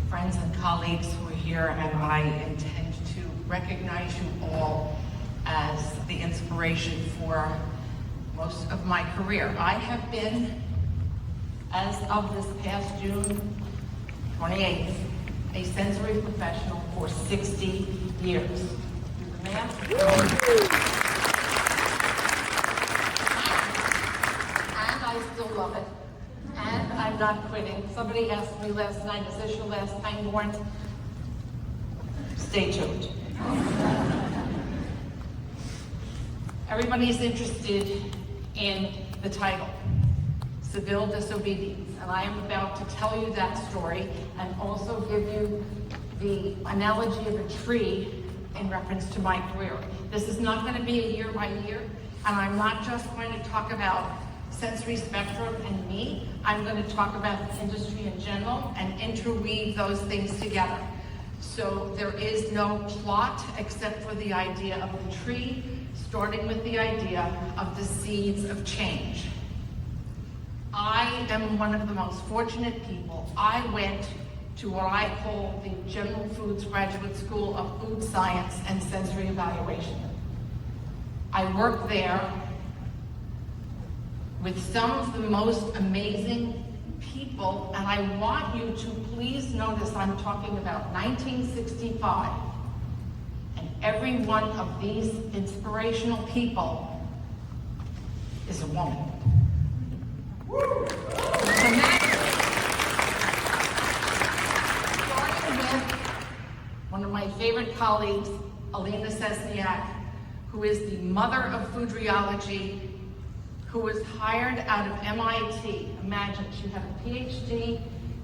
friends and colleagues who are here, and I intend to recognize you all as the inspiration for most of my career. I have been, as of this past June 28th, a sensory professional for 60 years. Do the math? And I still love it. And I'm not quitting. Somebody asked me last night, is this your last Pangborn? Stay tuned. Everybody's interested in the title, Civille Disobedience, and I am about to tell you that story and also give you the analogy of a tree in reference to my career. This is not going to be a year by year, and I'm not just going to talk about sensory spectrum and me. I'm going to talk about the industry in general and interweave those things together. So there is no plot except for the idea of the tree, starting with the idea of the seeds of change. I am one of the most fortunate people. I went to what I call the General Foods Graduate School of Food Science and Sensory Evaluation. I worked there with some of the most amazing people, and I want you to please notice I'm talking about 1965, and every one of these inspirational people is a woman. Starting with one of my favorite colleagues, Alina Sesniak, who is the mother of food rheology, who was hired out of MIT. Imagine, she had a PhD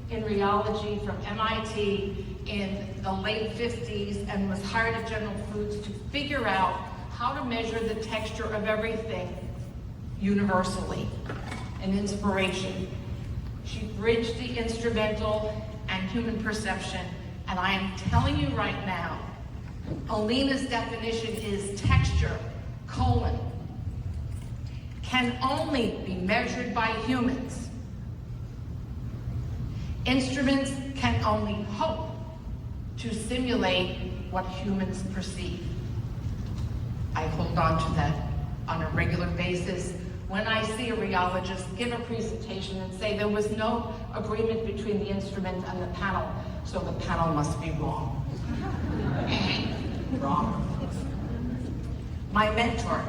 in rheology from MIT in the late 50s and was hired at General Foods to figure out how to measure the texture of everything universally. An inspiration. She bridged the instrumental and human perception, and I am telling you right now, Alina's definition is texture, can only be measured by humans. Instruments can only hope to simulate what humans perceive. I hold on to that on a regular basis. When I see a rheologist give a presentation and say there was no agreement between the instrument and the panel, so the panel must be wrong. Wrong. My mentor,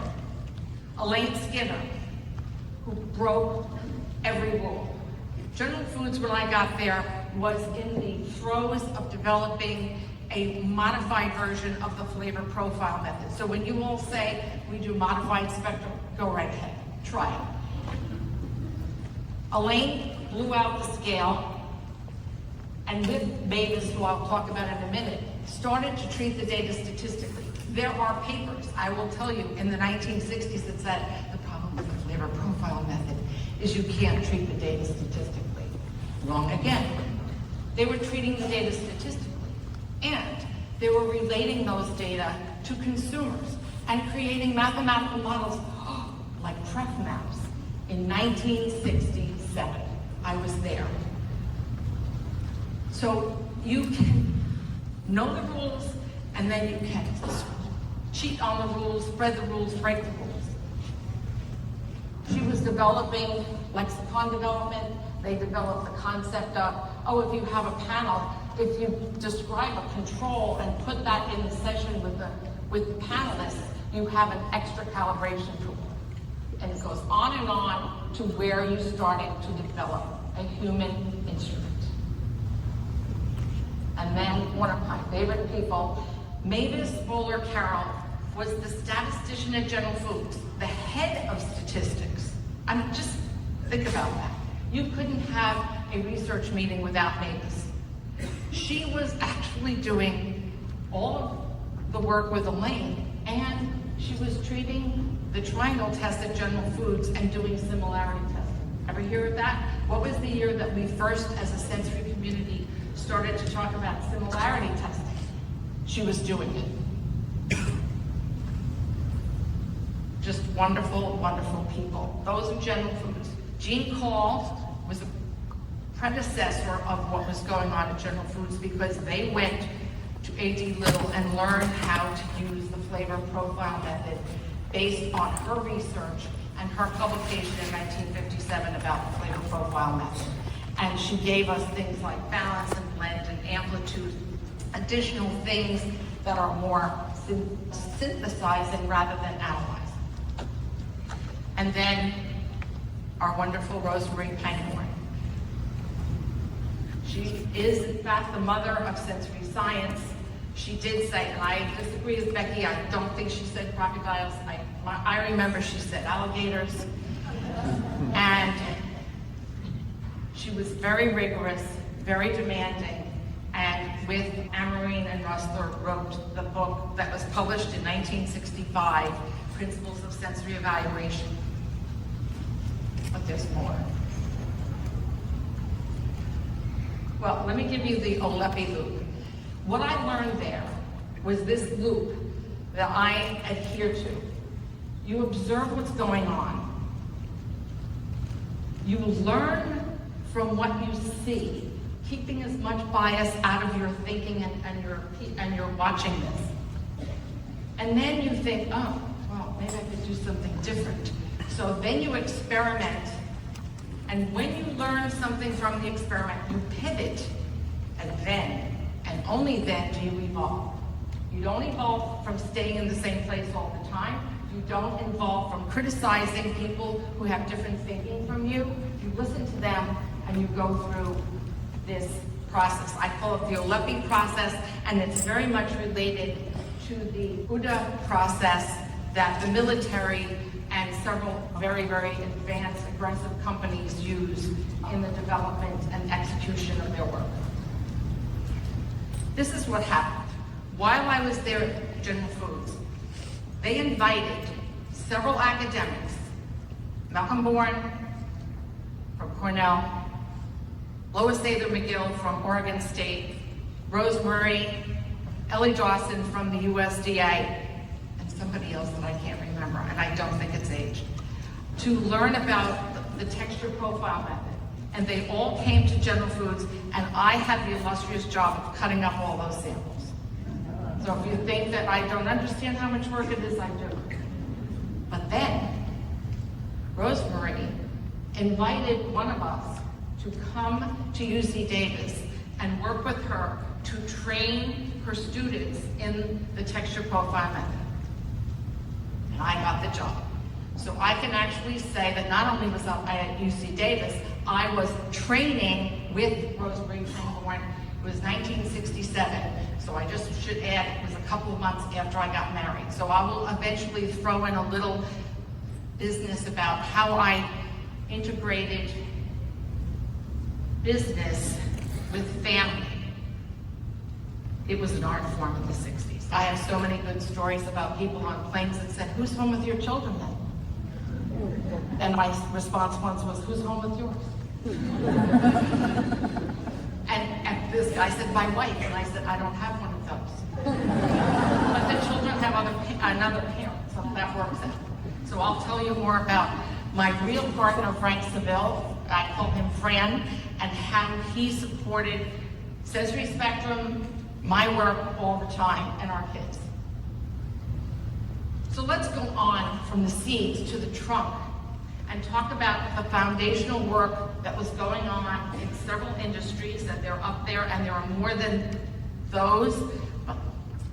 Elaine Skinner, who broke every rule. General Foods, when I got there, was in the throes of developing a modified version of the flavor profile method. So when you all say we do modified spectrum, go right ahead, try it. Elaine blew out the scale, and with Mavis, who I'll talk about in a minute, started to treat the data statistically. There are papers, I will tell you, in the 1960s that said the problem with the flavor profile method is you can't treat the data statistically. Wrong again. They were treating the data statistically, and they were relating those data to consumers and creating mathematical models like pref maps in 1967. I was there. So you can know the rules, and then you can cheat on the rules, spread the rules, break the rules. She was developing lexicon development. They developed the concept of, if you have a panel, if you describe a control and put that in the session with the panelists, you have an extra calibration tool. And it goes on and on to where you started to develop a human instrument. And then one of my favorite people, Mavis Bowler Carroll, was the statistician at General Foods, the head of statistics. I mean, just think about that. You couldn't have a research meeting without Mavis. She was actually doing all of the work with Elaine, and she was treating the triangle test at General Foods and doing similarity testing. Ever hear of that? What was the year that we first, as a sensory community, started to talk about similarity testing? She was doing it. Just wonderful, wonderful people. Those are General Foods. Jean Call was a predecessor of what was going on at General Foods, because they went to A.D. Little and learned how to use the flavor profile method based on her research and her publication in 1957 about the flavor profile method. And she gave us things like balance and blend and amplitude, additional things that are more synthesizing rather than analyzing. And then our wonderful Rosemary Pangborn. She is, in fact, the mother of sensory science. She did say, and I disagree with Becky, I don't think she said crocodiles. I remember she said alligators. And she was very rigorous, very demanding, and with Amarine and Rustler wrote the book that was published in 1965, Principles of Sensory Evaluation. But there's more. Well, let me give you the OLEPE loop. What I learned there was this loop that I adhere to. You observe what's going on. You learn from what you see, keeping as much bias out of your thinking and you're watching this. And then you think, oh, well, maybe I could do something different. So then you experiment, and when you learn something from the experiment, you pivot, and then, and only then, do you evolve. You don't evolve from staying in the same place all the time. You don't evolve from criticizing people who have different thinking from you. You listen to them, and you go through this process. I call it the OLEPE process, and it's very much related to the UDA process that the military and several very, very advanced, aggressive companies use in the development and execution of their work. This is what happened. While I was there at General Foods, they invited several academics, Malcolm Bourne from Cornell, Lois Sather McGill from Oregon State, Rosemary, Ellie Dawson from the USDA, and somebody else that I can't remember, and I don't think it's aged, to learn about the texture profile method. And they all came to General Foods, and I had the illustrious job of cutting up all those samples. So if you think that I don't understand how much work it is, I do. But then, Rosemary invited one of us to come to UC Davis and work with her to train her students in the texture profile method. And I got the job. So I can actually say that not only was I at UC Davis, I was training with Rosemary Pangborn. It was 1967. So I just should add, it was a couple of months after I got married. So I will eventually throw in a little business about how I integrated business with family. It was an art form in the 60s. I have so many good stories about people on planes that said, "Who's home with your children then?" And my response once was, "Who's home with yours?" and this guy said, "My wife." And I said, "I don't have one of those." But the children have another parent, so that works out. So I'll tell you more about my real partner, Frank Civille. I call him Fran, and how he supported sensory spectrum, my work all the time, and our kids. So let's go on from the seeds to the trunk and talk about the foundational work that was going on in several industries, that they're up there, and there are more than those,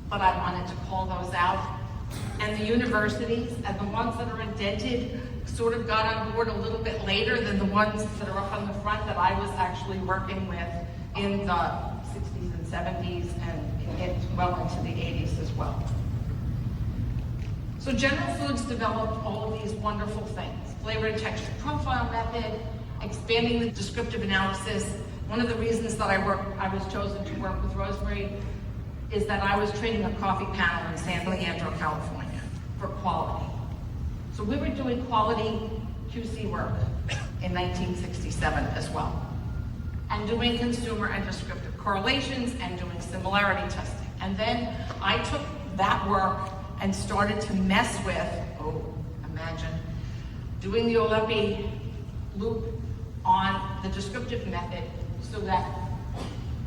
but I wanted to call those out. And the universities, and the ones that are indented, sort of got on board a little bit later than the ones that are up on the front that I was actually working with in the 60s and 70s and well into the 80s as well. So General Foods developed all of these wonderful things. Flavor and texture profile method, expanding the descriptive analysis. One of the reasons that I was chosen to work with Rosemary is that I was training a coffee panel in San Leandro, California for quality. So we were doing quality QC work in 1967 as well, and doing consumer and descriptive correlations and doing similarity testing. And then I took that work and started to mess with, imagine, doing the OLEPE loop on the descriptive method so that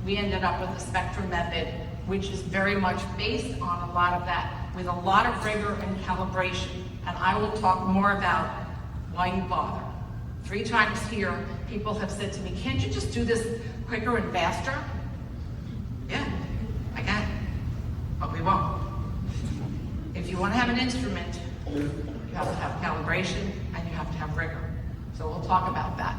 we ended up with the spectrum method, which is very much based on a lot of that, with a lot of rigor and calibration. And I will talk more about why you bother. 3 times here, people have said to me, can't you just do this quicker and faster? Yeah, I can, but we won't. If you want to have an instrument, you have to have calibration and you have to have rigor. So we'll talk about that.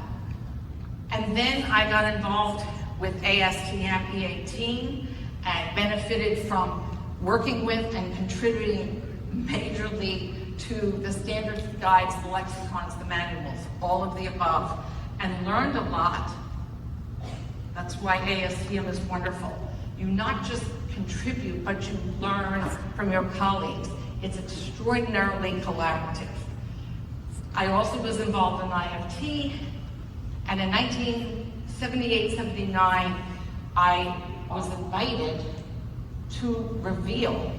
And then I got involved with ASTM E18 and benefited from working with and contributing majorly to the standards, the guides, the lexicons, the manuals, all of the above, and learned a lot. That's why ASTM is wonderful. You not just contribute, but you learn from your colleagues. It's extraordinarily collaborative. I also was involved in IFT, and in 1978-79, I was invited to reveal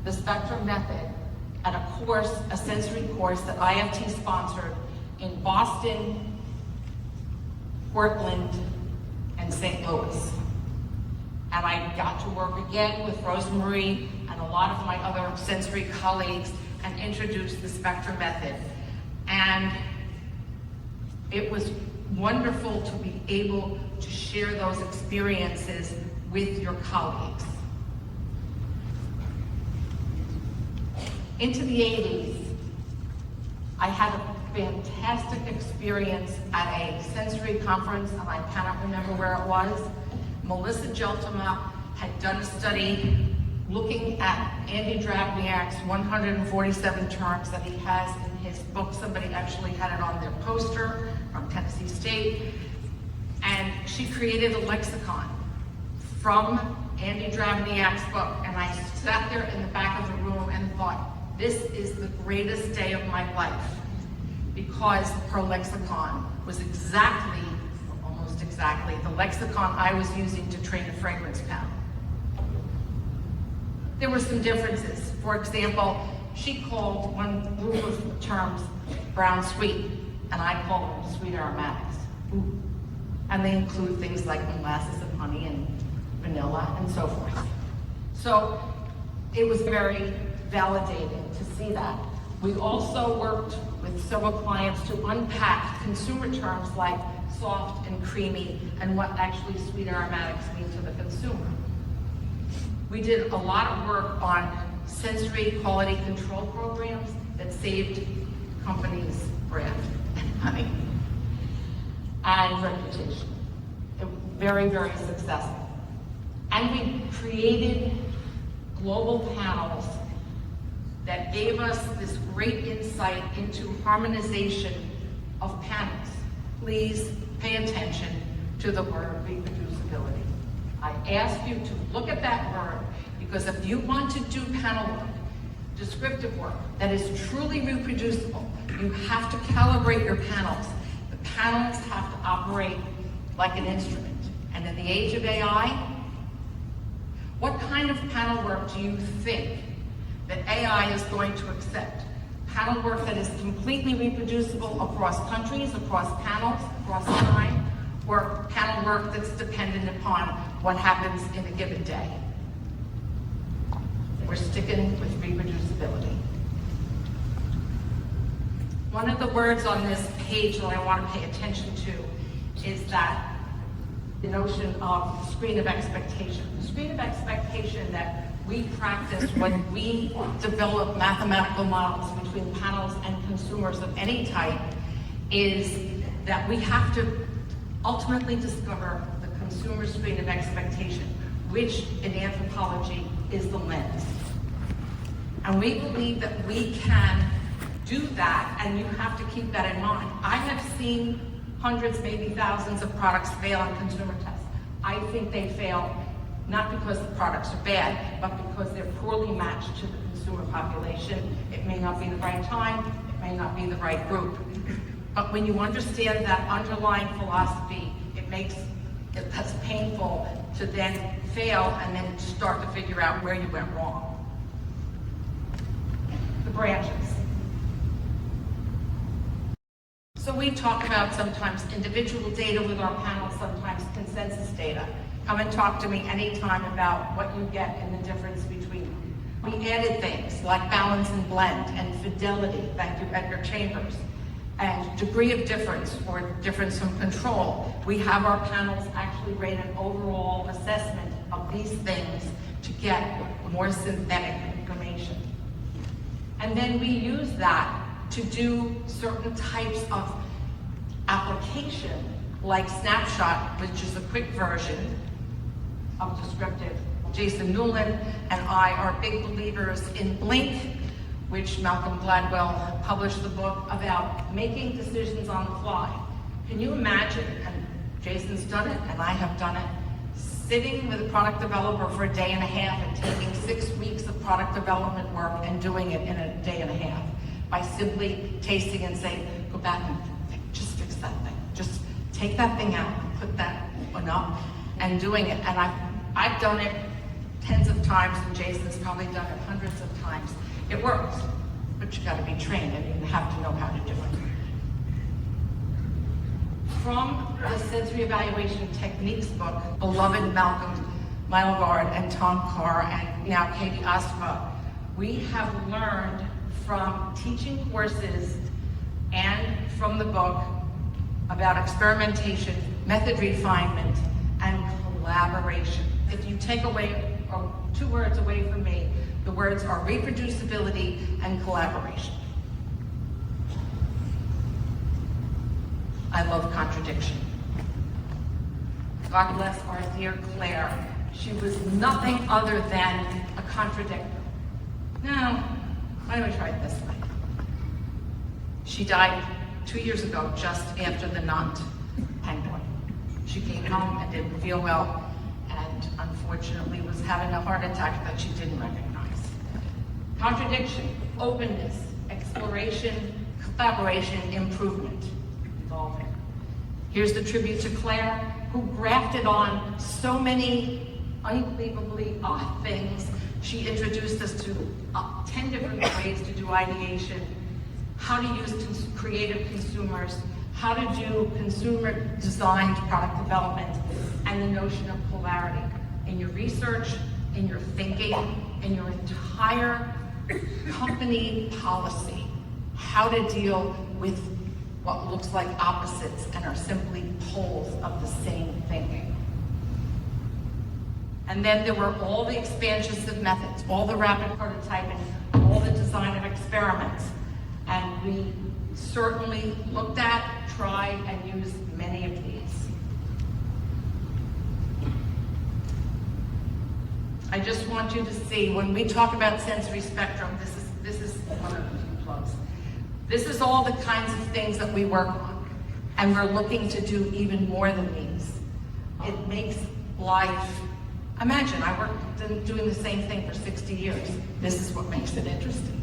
the spectrum method at a course, a sensory course that IFT sponsored in Boston, Portland, and St. Louis. And I got to work again with Rosemary and a lot of my other sensory colleagues and introduce the spectrum method. And it was wonderful to be able to share those experiences with your colleagues. Into the 80s, I had a fantastic experience at a sensory conference, and I cannot remember where it was. Melissa Geltema had done a study looking at Andy Drabniak's 147 terms that he has in his book. Somebody actually had it on their poster from Tennessee State. And she created a lexicon from Andy Drabniak's book. And I sat there in the back of the room and thought, this is the greatest day of my life, because her lexicon was exactly, almost exactly, the lexicon I was using to train a fragrance panel. There were some differences. For example, she called one group of terms brown sweet, and I call them sweet aromatics. Ooh. And they include things like molasses and honey and vanilla and so forth. So it was very validating to see that. We also worked with several clients to unpack consumer terms like soft and creamy and what actually sweet aromatics mean to the consumer. We did a lot of work on sensory quality control programs that saved companies' brand and money and reputation. It was very, very successful. And we created global panels that gave us this great insight into harmonization of panels. Please pay attention to the word reproducibility. I ask you to look at that word, because if you want to do panel work, descriptive work, that is truly reproducible, you have to calibrate your panels. The panels have to operate like an instrument. And in the age of AI, what kind of panel work do you think that AI is going to accept? Panel work that is completely reproducible across countries, across panels, across time, or panel work that's dependent upon what happens in a given day? We're sticking with reproducibility. One of the words on this page that I want to pay attention to is that the notion of screen of expectation. The screen of expectation that we practice when we develop mathematical models between panels and consumers of any type is that we have to ultimately discover the consumer screen of expectation, which in anthropology is the lens. And we believe that we can do that, and you have to keep that in mind. I have seen hundreds, maybe thousands of products fail on consumer tests. I think they fail not because the products are bad, but because they're poorly matched to the consumer population. It may not be the right time, it may not be the right group. But when you understand that underlying philosophy, it makes it less painful to then fail and then start to figure out where you went wrong. The branches. So we talk about sometimes individual data with our panel, sometimes consensus data. Come and talk to me anytime about what you get in the difference between them. We added things like balance and blend and fidelity, thank you, Edgar Chambers, and degree of difference or difference from control. We have our panels actually rate an overall assessment of these things to get more synthetic information. And then we use that to do certain types of application, like Snapshot, which is a quick version of Descriptive. Jason Newland and I are big believers in Blink, which Malcolm Gladwell published the book about making decisions on the fly. Can you imagine, and Jason's done it, and I have done it, sitting with a product developer for a day and a half and taking 6 weeks of product development work and doing it in a day and a half by simply tasting and saying, go back and just fix that thing. Just take that thing out and put that one up and doing it. And I've done it tens of times, and Jason's probably done it hundreds of times. It works, but you gotta be trained and you have to know how to do it. From the Sensory Evaluation Techniques book, beloved Malcolm Mylgard and Tom Carr and now Katie Aspa, we have learned from teaching courses and from the book about experimentation, method refinement, and collaboration. If you take away 2 words away from me, the words are reproducibility and collaboration. I love contradiction. God bless our dear Claire. She was nothing other than a contradictor. Now, why don't we try it this way? She died 2 years ago, just after the Nantes Pangborn. She came home and didn't feel well, and unfortunately was having a heart attack that she didn't recognize. Contradiction, openness, exploration, collaboration, improvement, evolving. Here's the tribute to Claire, who grafted on so many unbelievably odd things. She introduced us to 10 different ways to do ideation, how to use creative consumers, how to do consumer-designed product development, and the notion of polarity in your research, in your thinking, in your entire company policy, how to deal with what looks like opposites and are simply poles of the same thinking. And then there were all the expansions of methods, all the rapid prototyping, all the design of experiments. And we certainly looked at, tried, and used many of these. I just want you to see, when we talk about sensory spectrum, this is one of the few plugs. This is all the kinds of things that we work on, and we're looking to do even more than these. It makes life, imagine, I worked doing the same thing for 60 years. This is what makes it interesting.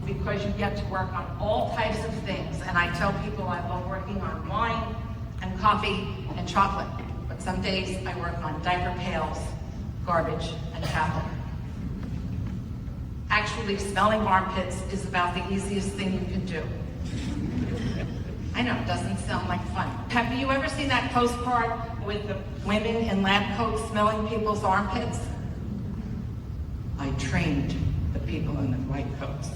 Because you get to work on all types of things, and I tell people I love working on wine and coffee and chocolate, but some days I work on diaper pails, garbage, and tablet. Actually, smelling armpits is about the easiest thing you can do. I know, it doesn't sound like fun. Have you ever seen that postcard with the women in lab coats smelling people's armpits? I trained the people in the white coats.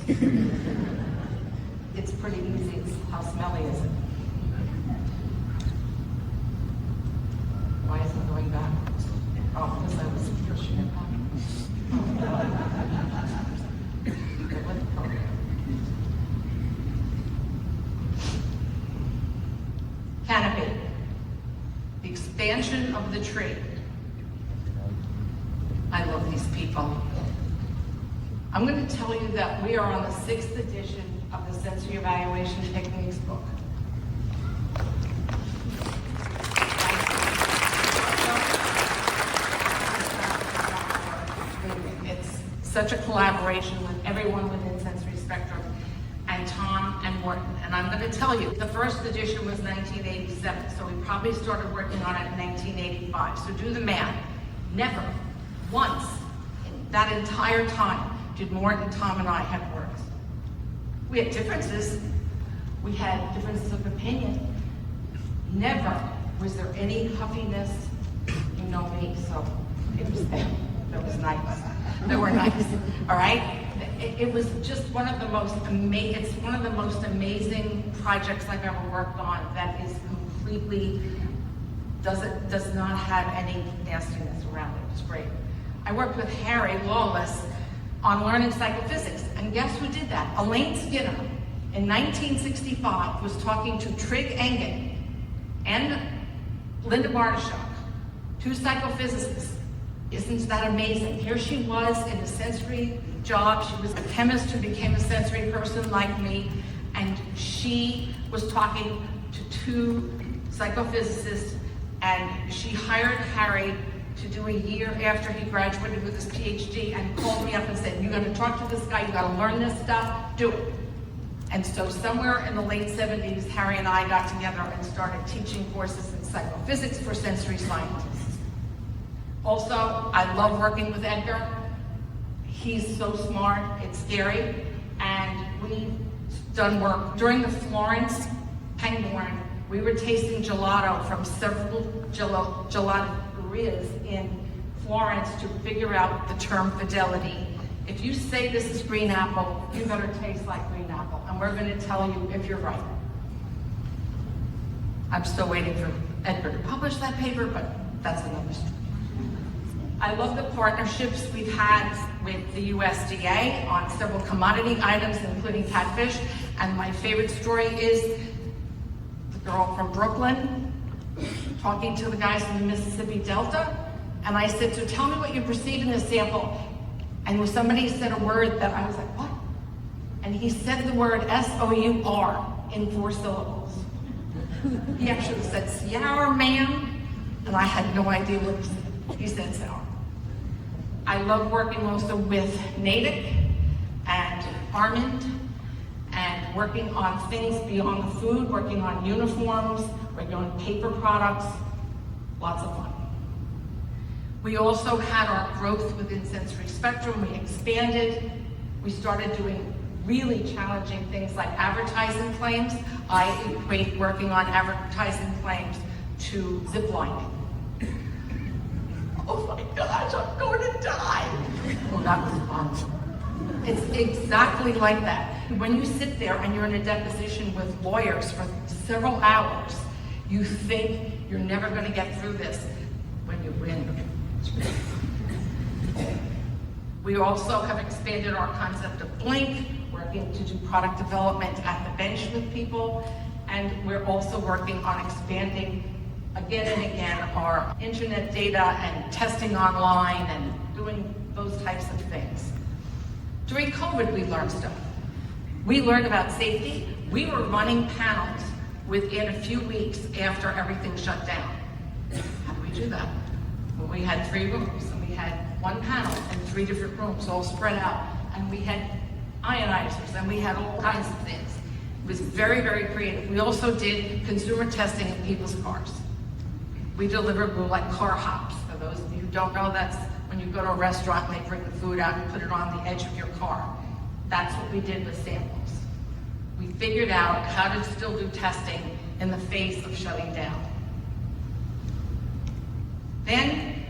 It's pretty easy. It's how smelly is it? Why isn't it going backwards? Oh, because I was pushing it back. Canopy, the expansion of the tree. I love these people. I'm going to tell you that we are on the 6th edition of the Sensory Evaluation Techniques book. It's such a collaboration with everyone within Sensory Spectrum, and Tom and Morton. And I'm going to tell you, the first edition was 1987, so we probably started working on it in 1985. So do the math. Never once in that entire time did Morton, Tom, and I have worked. We had differences, We had differences of opinion. Never was there any huffiness. You know me, so it was them. That was nice. They were nice, all right? It was just one of the most amazing, it's one of the most amazing projects I've ever worked on that is completely, does not have any nastiness around it. It's great. I worked with Harry Lawless on learning psychophysics, and guess who did that? Elaine Skinner, in 1965, was talking to Trig Engen and Linda Bartoshuk, two psychophysicists. Isn't that amazing? Here she was in a sensory job. She was a chemist who became a sensory person like me, and she was talking to two psychophysicists, and she hired Harry to do a year after he graduated with his PhD, and called me up and said, you're gonna talk to this guy, you gotta learn this stuff, do it. And so somewhere in the late 70s, Harry and I got together and started teaching courses in psychophysics for sensory scientists. Also, I love working with Edgar. He's so smart, it's scary. And we've done work during the Florence Pangborn. We were tasting gelato from several gelaterias in Florence to figure out the term fidelity. If you say this is green apple, you better taste like green apple, and we're going to tell you if you're right. I'm still waiting for Edgar to publish that paper, but that's another story. I love the partnerships we've had with the USDA on several commodity items, including catfish. And my favorite story is the girl from Brooklyn talking to the guys from the Mississippi Delta. And I said, so tell me what you perceive in this sample. And somebody said a word that I was like, what? And he said the word S-O-U-R in 4 syllables. He actually said, sour, ma'am. And I had no idea what he said. He said sour. I love working also with Natick and Armand and working on things beyond the food, working on uniforms, working on paper products, lots of fun. We also had our growth within sensory spectrum. We expanded. We started doing really challenging things like advertising claims. I equate working on advertising claims to zip lining. Oh my gosh, I'm going to die. Well, that was fun. It's exactly like that. When you sit there and you're in a deposition with lawyers for several hours, you think you're never going to get through this. When you win. We also have expanded our concept of Blink, working to do product development at the bench with people, and we're also working on expanding again and again our internet data and testing online and doing those types of things. During COVID, we learned stuff. We learned about safety. We were running panels within a few weeks after everything shut down. How do we do that? Well, we had 3 rooms, and we had 1 panel in 3 different rooms all spread out, and we had ionizers, and we had all kinds of things. It was very, very creative. We also did consumer testing in people's cars. We delivered like car hops. For those of you who don't know, that's when you go to a restaurant and they bring the food out and put it on the edge of your car. That's what we did with samples. We figured out how to still do testing in the face of shutting down. Then,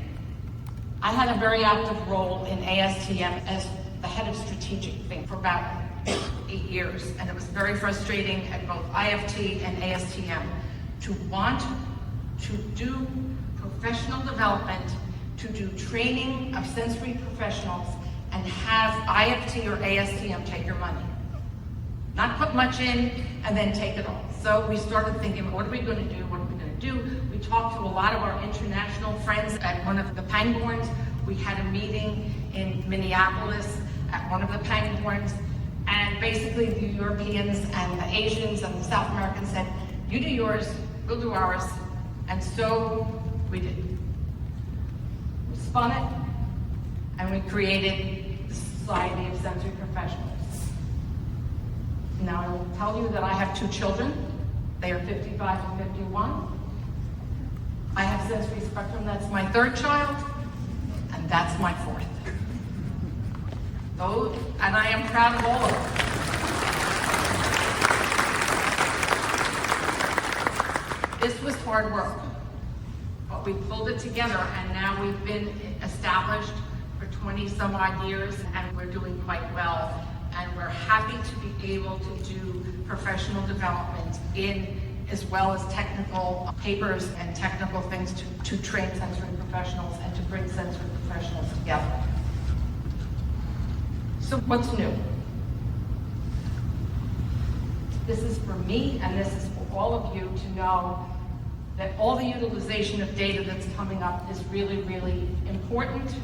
I had a very active role in ASTM as the head of strategic thing for about 8 years, and it was very frustrating at both IFT and ASTM to want to do professional development, to do training of sensory professionals, and have IFT or ASTM take your money. Not put much in and then take it all. So we started thinking, what are we going to do? What are we going to do? We talked to a lot of our international friends at one of the Pangborns. We had a meeting in Minneapolis at one of the Pangborns, and basically the Europeans and the Asians and the South Americans said, you do yours, we'll do ours. And so we did. We spun it, and we created the Society of Sensory Professionals. Now I will tell you that I have 2 children. They are 55 and 51. I have sensory spectrum, that's my 3rd child, and that's my 4th. And I am proud of all of them. This was hard work, but we pulled it together, and now we've been established for 20 some odd years, and we're doing quite well. And we're happy to be able to do professional development in, as well as technical papers and technical things to train sensory professionals and to bring sensory professionals together. So what's new? This is for me, and this is for all of you to know that all the utilization of data that's coming up is really, really important.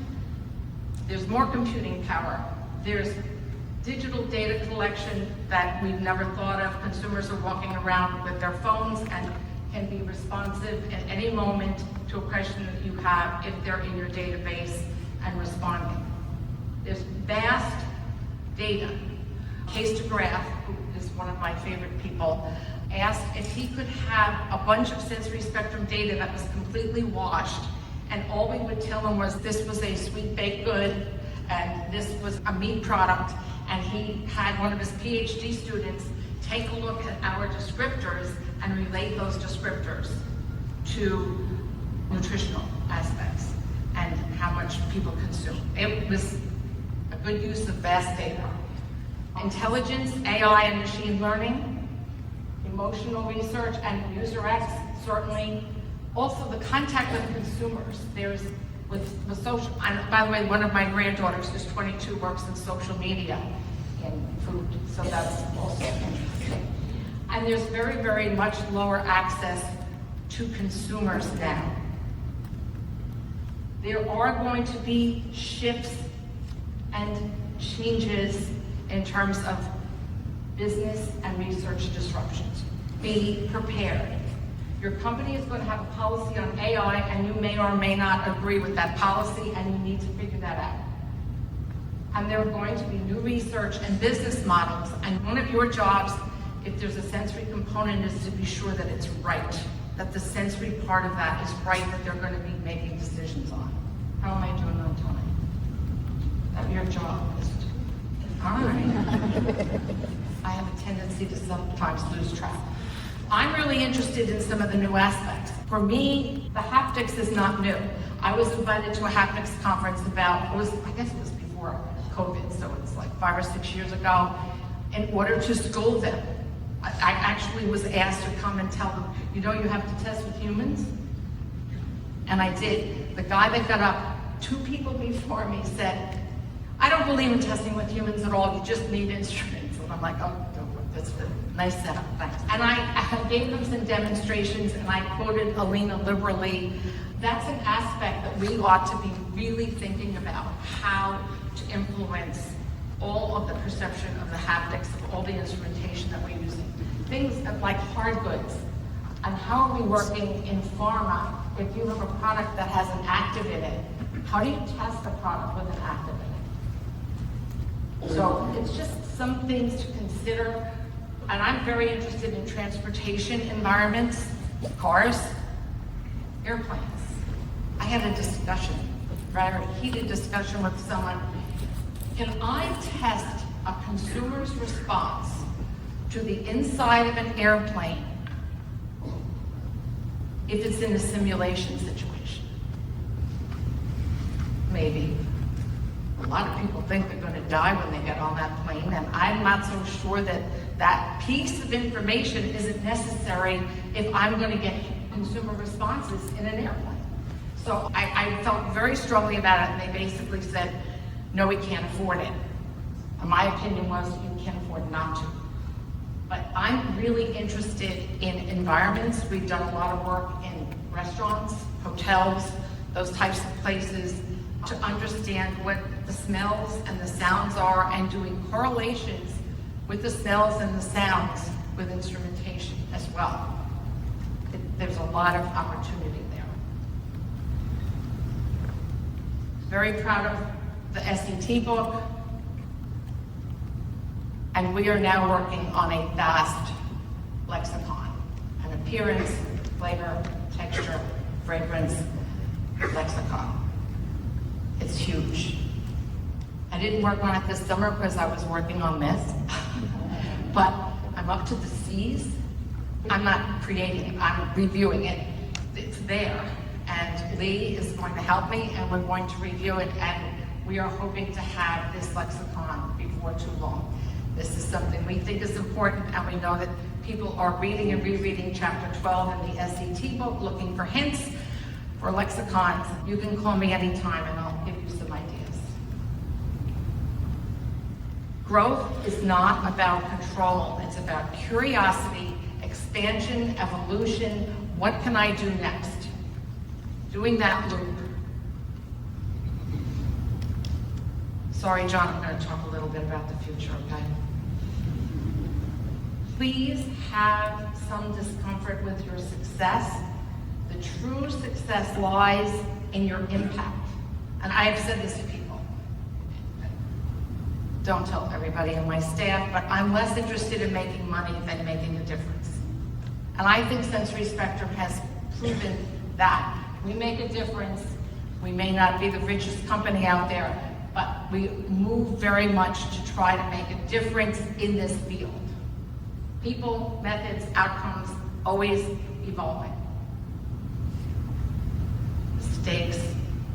There's more computing power. There's digital data collection that we've never thought of. Consumers are walking around with their phones and can be responsive at any moment to a question that you have if they're in your database and responding. There's vast data. Case to Graph, who is one of my favorite people, asked if he could have a bunch of sensory spectrum data that was completely washed, and all we would tell him was this was a sweet baked good and this was a meat product, and he had one of his PhD students take a look at our descriptors and relate those descriptors to nutritional aspects and how much people consume. It was a good use of vast data. Intelligence, AI and machine learning, emotional research and user X, certainly. Also the contact with consumers. There's with social, and by the way, one of my granddaughters who's 22 works in social media in food, so that's also interesting. And there's very, very much lower access to consumers now. There are going to be shifts and changes in terms of business and research disruptions. Be prepared. Your company is going to have a policy on AI, and you may or may not agree with that policy, and you need to figure that out. And there are going to be new research and business models, and one of your jobs, if there's a sensory component, is to be sure that it's right, that the sensory part of that is right, that they're going to be making decisions on. How am I doing on time? That your job is to. All right. I have a tendency to sometimes lose track. I'm really interested in some of the new aspects. For me, the haptics is not new. I was invited to a haptics conference I guess it was before COVID, so it's like 5 or 6 years ago, in order to school them. I actually was asked to come and tell them, you know, you have to test with humans? And I did. The guy that got up, 2 people before me said, I don't believe in testing with humans at all, you just need instruments. And I'm like, oh, that's a nice setup, thanks. And I gave them some demonstrations, and I quoted Alina liberally. That's an aspect that we ought to be really thinking about, how to influence all of the perception of the haptics, of all the instrumentation that we're using. Things like hard goods. And how are we working in pharma if you have a product that has an active in it? How do you test a product with an active in it? So it's just some things to consider. And I'm very interested in transportation environments, cars, airplanes. I had a discussion, a very heated discussion with someone. Can I test a consumer's response to the inside of an airplane if it's in a simulation situation? Maybe. A lot of people think they're going to die when they get on that plane, and I'm not so sure that that piece of information isn't necessary if I'm going to get consumer responses in an airplane. So I felt very strongly about it, and they basically said, no, we can't afford it. And my opinion was, you can't afford not to. But I'm really interested in environments. We've done a lot of work in restaurants, hotels, those types of places, to understand what the smells and the sounds are, and doing correlations with the smells and the sounds with instrumentation as well. There's a lot of opportunity there. Very proud of the SET book, and we are now working on a vast lexicon, an appearance, flavor, texture, fragrance lexicon. It's huge. I didn't work on it this summer because I was working on this, but I'm up to the C's, I'm not creating it, I'm reviewing it. It's there, and Lee is going to help me, and we're going to review it, and we are hoping to have this lexicon before too long. This is something we think is important, and we know that people are reading and rereading chapter 12 in the SET book, looking for hints for lexicons. You can call me anytime and I'll give you some ideas. Growth is not about control, it's about curiosity, expansion, evolution. What can I do next? Doing that loop. Sorry, John, I'm going to talk a little bit about the future, okay? Please have some discomfort with your success. The true success lies in your impact. And I have said this to people. Don't tell everybody on my staff, but I'm less interested in making money than making a difference. And I think Sensory Spectrum has proven that. We make a difference. We may not be the richest company out there, but we move very much to try to make a difference in this field. People, methods, outcomes, always evolving. Mistakes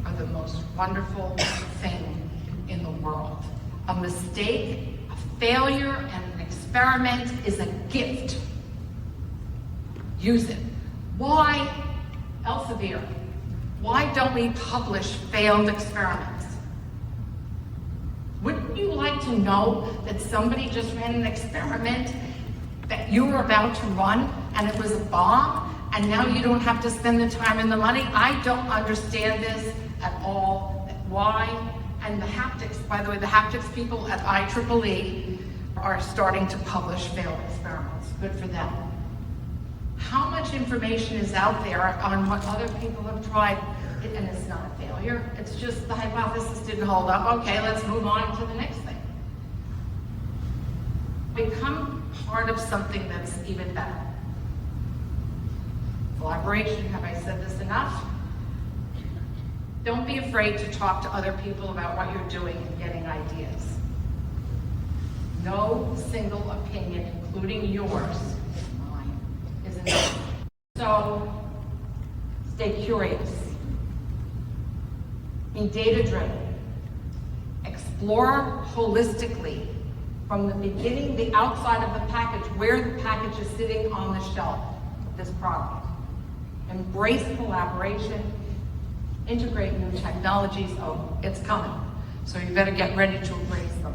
are the most wonderful thing in the world. A mistake, a failure, and an experiment is a gift. Use it. Why, Elsevier? Why don't we publish failed experiments? Wouldn't you like to know that somebody just ran an experiment that you were about to run and it was a bomb and now you don't have to spend the time and the money? I don't understand this at all. Why? And the haptics, by the way, the haptics people at IEEE are starting to publish failed experiments. Good for them. How much information is out there on what other people have tried? And it's not a failure. It's just the hypothesis didn't hold up. Okay, let's move on to the next thing. Become part of something that's even better. Collaboration, have I said this enough? Don't be afraid to talk to other people about what you're doing and getting ideas. No single opinion, including yours, mine, is enough. So, stay curious. Be data-driven. Explore holistically from the beginning, the outside of the package, where the package is sitting on the shelf of this product. Embrace collaboration. Integrate new technologies. Oh, it's coming. So you better get ready to embrace them.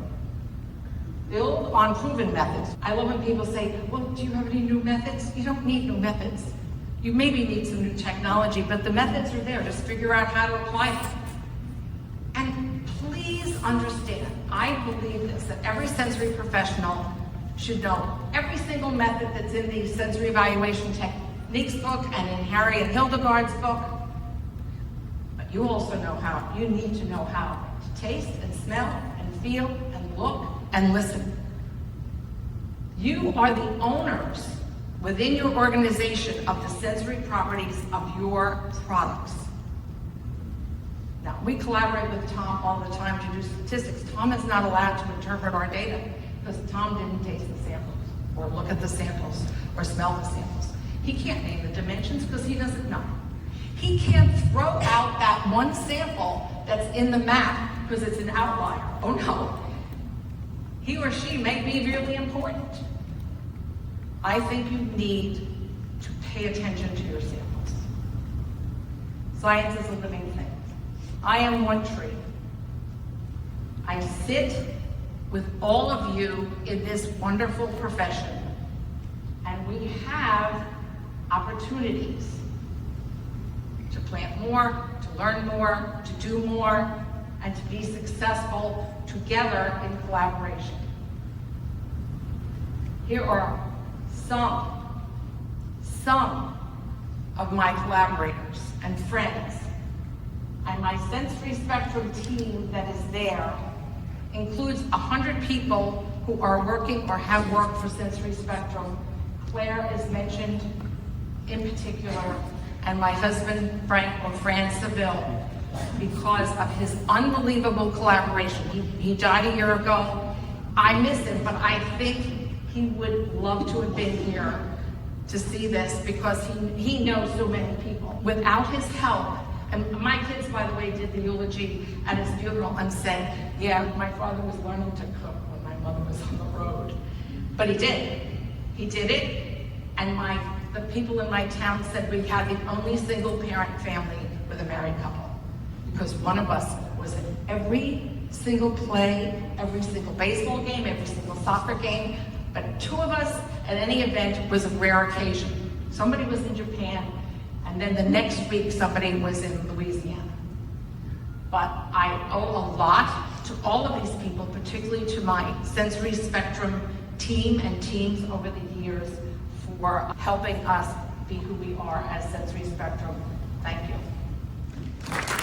Build on proven methods. I love when people say, well, do you have any new methods? You don't need new methods. You maybe need some new technology, but the methods are there. Just figure out how to apply them. And please understand, I believe this, that every sensory professional should know every single method that's in the sensory evaluation techniques book and in Harry and Hildegard's book. But you also know how, you need to know how to taste and smell and feel and look and listen. You are the owners within your organization of the sensory properties of your products. Now, we collaborate with Tom all the time to do statistics. Tom is not allowed to interpret our data because Tom didn't taste the samples or look at the samples or smell the samples. He can't name the dimensions because he doesn't know. He can't throw out that one sample that's in the map because it's an outlier. Oh no. He or she may be really important. I think you need to pay attention to your samples. Science is a living thing. I am one tree. I sit with all of you in this wonderful profession, and we have opportunities to plant more, to learn more, to do more, and to be successful together in collaboration. Here are some of my collaborators and friends, and my sensory spectrum team that is there includes 100 people who are working or have worked for sensory spectrum. Claire is mentioned in particular, and my husband, Fran Civille, because of his unbelievable collaboration. He died a year ago. I miss him, but I think he would love to have been here to see this because he knows so many people. Without his help, and my kids, by the way, did the eulogy at his funeral and said, yeah, my father was learning to cook when my mother was on the road. But he did. He did it, and the people in my town said we had the only single parent family with a married couple, because one of us was in every single play, every single baseball game, every single soccer game, but two of us at any event was a rare occasion. Somebody was in Japan, and then the next week somebody was in Louisiana. But I owe a lot to all of these people, particularly to my sensory spectrum team and teams over the years for helping us be who we are as sensory spectrum. Thank you.